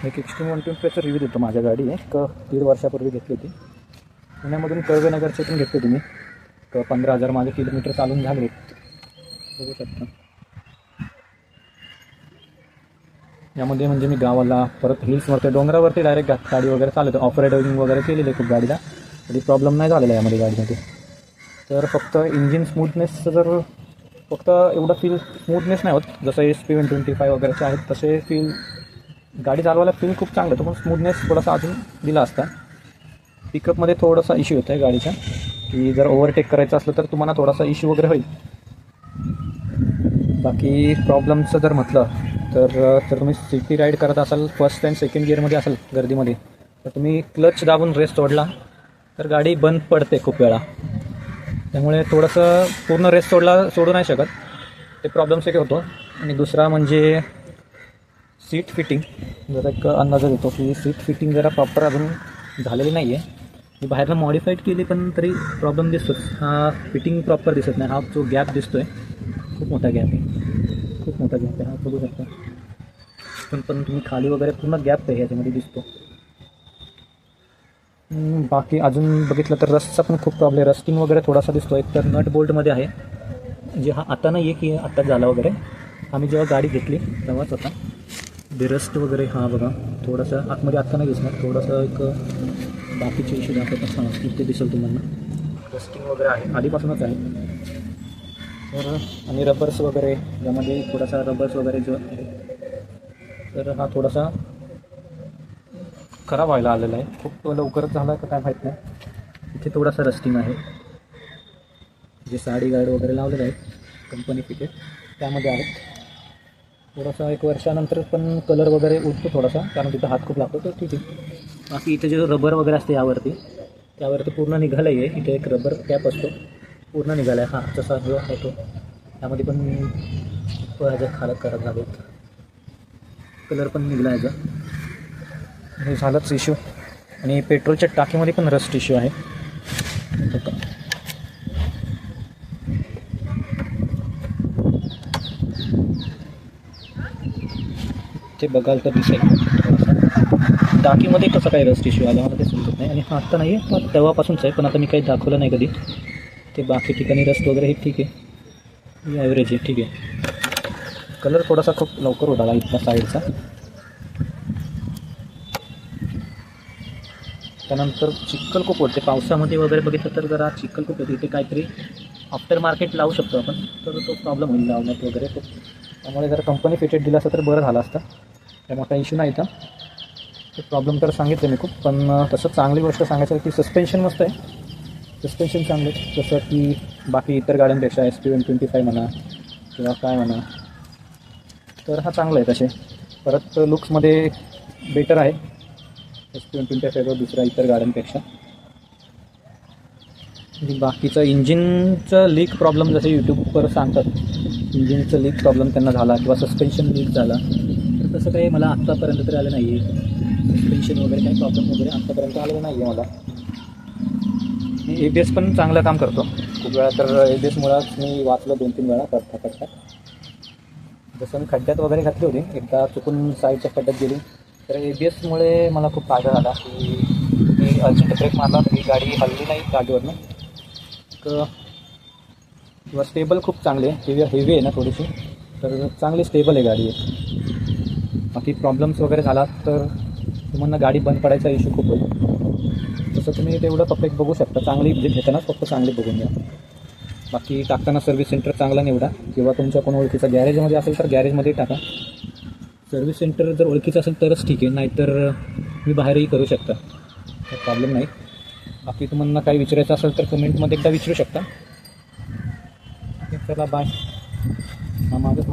एक extreme 125चा review देतो. माझ्या गाडी एक 1.5 वर्षापूर्वी घेतली होती. पुण्यामधून कर्वेनगरच्यातून घेतली होती मी. 15,000 माझे किलोमीटर चालून झाले. बघू शकता यामध्ये म्हणजे मी गावाला परत हिल्सवरती डोंगरावरती डायरेक्ट गाडी वगैरे चालवतो. ऑफ रायडिंग वगैरे केलेली आहे खूप गाडीला. कधी प्रॉब्लेम नाही झालेला यामध्ये गाडीमध्ये. तर फक्त इंजिन स्मूथनेसचं जर फक्त एवढं फील स्मूथनेस नाही होत जसं SP 125 वगैरेचे आहेत तसे फील गाडी चालवायला फील खूप चांगलं होतं. पण स्मूथनेस थोडासा अजून दिला असता. पिकअपमध्ये थोडासा इश्यू होता आहे गाडीचा की जर ओव्हरटेक करायचं असलं तर तुम्हाला थोडासा इश्यू वगैरे होईल. बाकी प्रॉब्लेमचं जर म्हटलं तर तुम्ही सिटी राईड करत असाल फर्स्ट अँड सेकंड गिअरमध्ये असाल गर्दीमध्ये तर तुम्ही क्लच दाबून रेस सोडला तर गाडी बंद पडते खूप वेळा. त्यामुळे थोडंसं पूर्ण रेस सोडू नाही शकत. ते प्रॉब्लेम्स एक होतो. आणि दुसरा म्हणजे सीट फिटिंग. जरा एक अंदाज येतो की सीट फिटिंग जरा प्रॉपर अजून झालेली नाही आहे. मी बाहेरनं मॉडिफाईड केली पण तरी प्रॉब्लेम दिसतोच. हा फिटिंग प्रॉपर दिसत नाही. हा जो गॅप दिसतो आहे खूप मोठा गॅप आहे. खूप मोठा गॅप आहे. हा बघू शकता. पण तुम्ही खाली वगैरे पूर्ण गॅप आहे ह्याच्यामध्ये दिसतो. बाकी अजून बघितलं तर रस्टचा पण खूप प्रॉब्लेम. रस्टिंग वगैरे थोडासा दिसतो. एक तर नट बोल्टमध्ये आहे म्हणजे हा आता नाही आहे की आत्ताच झाला वगैरे. आम्ही जेव्हा गाडी घेतली तेव्हाच होता. रस्ट वगैरे हा बघा थोडंसं आतमध्ये आत्ता नाही दिसणार. थोडंसं एक बाकीचे इश्यू दाखवत असताना ते दिसेल तुम्हाला. रस्टिंग वगैरे आहे आधीपासूनच आहे. तर आणि रबर्स वगैरे यामध्ये थोडासा रबर्स वगैरे जो आहे तर हा थोडासा खराब व्हायला आलेला आहे. खूप लवकरच झाला का काय माहीत नाही. इथे थोडासा रस्टिंग आहे. जे साडी गार्ड वगैरे लावलेले आहेत कंपनी फिटेड त्यामध्ये आहेत. थोडासा 1 वर्षानंतर पण कलर वगैरे उडतो थोडासा कारण तिथं हात खूप लागतो तर ठीक आहे. बाकी इथे जे रबर वगैरे असते त्यावरती पूर्ण निघालं आहे. इथे एक रबर कॅप असतो पूर्ण निघाला आहे. हा जसा जो आहे तो त्यामध्ये पण ह्याच्या खालत खराब झालेत. कलर पण निघाला ह्याचा. हे झालंच इश्यू. आणि पेट्रोलच्या टाकीमध्ये पण रस्ट इश्यू आहे. ते बघाल तर दिसेल टाकीमध्ये कसं काही रस्ट इश्यू आला मला ते समजत नाही. आणि हा आत्ता नाही आहे पण तेव्हापासूनच आहे. पण आता मी काही दाखवलं नाही कधी. ते बाकी ठिकाणी रस्ट वगैरे हे ठीक आहे. ॲव्हरेज आहे ठीक आहे. कलर थोडासा खूप लवकर उडाला इथला साईडचा. त्यानंतर चिखल खूप होते पावसामध्ये वगैरे बघितलं तर जरा चिखल खूप होते. इथे काहीतरी आफ्टर मार्केट लावू शकतो आपण तर तो प्रॉब्लेम होईल लावण्यात वगैरे. त्यामुळे जर कंपनी फिटेड दिला असतं तर बरं झालं असतं. त्या मोठा इश्यू नाही. तर प्रॉब्लेम तर सांगितलं मी खूप. पण तसं चांगली गोष्ट सांगायचं की सस्पेन्शन मस्त आहे. सस्पेन्शन चांगलं जसं की बाकी इतर गाड्यांपेक्षा SP 125 म्हणा किंवा काय म्हणा तर हा चांगला आहे तसे. परत लुक्समध्ये बेटर आहे SP 125 दुसऱ्या इतर गाड्यांपेक्षा. बाकीचं इंजिनचं लीक प्रॉब्लेम जसे यूट्यूबवर सांगतात इंजिनचं लीक प्रॉब्लेम त्यांना झाला किंवा सस्पेन्शन लीक झाला तर तसं काही मला आत्तापर्यंत तरी आलं नाही आहे. सस्पेन्शन वगैरे काही प्रॉब्लेम वगैरे आत्तापर्यंत आलेलं नाही आहे मला. ABS पण चांगलं काम करतो. खूप वेळा तर ABSमुळेच मी वाचलं 2-3 वेळा करता. जसं मी खड्ड्यात वगैरे घातली होती एकदा चुकून साईडच्या खड्ड्यात गेली तर ABSमुळे मला खूप फायदा झाला की मी अर्जंट ब्रेक मारला तर ही गाडी हलली नाही गाडीवरनं. किंवा स्टेबल खूप चांगली आहे. हेवी आहे ना थोडीशी तर चांगली स्टेबल आहे गाडी आहे. बाकी प्रॉब्लेम्स वगैरे झाला तर तुम्हाला गाडी बंद पडायचा इश्यू खूप होईल. तसं तुम्ही तेवढं फक्त एक बघू शकता. चांगली घेतानाच फक्त चांगली बघून घ्या. बाकी टाकताना सर्व्हिस सेंटर चांगला निवडा किंवा तुमच्या कोण ओळखीचा गॅरेजमध्ये असेल तर गॅरेजमध्ये टाका. सर्व्हिस सेंटर जर ओळखीचं असेल तरच ठीक आहे. नाहीतर मी बाहेरही करू शकता काही प्रॉब्लेम नाही. बाकी तुम्हाला काही विचारायचं असेल तर कमेंटमध्ये एकदा विचारू शकता. चला बाय. हा माझंच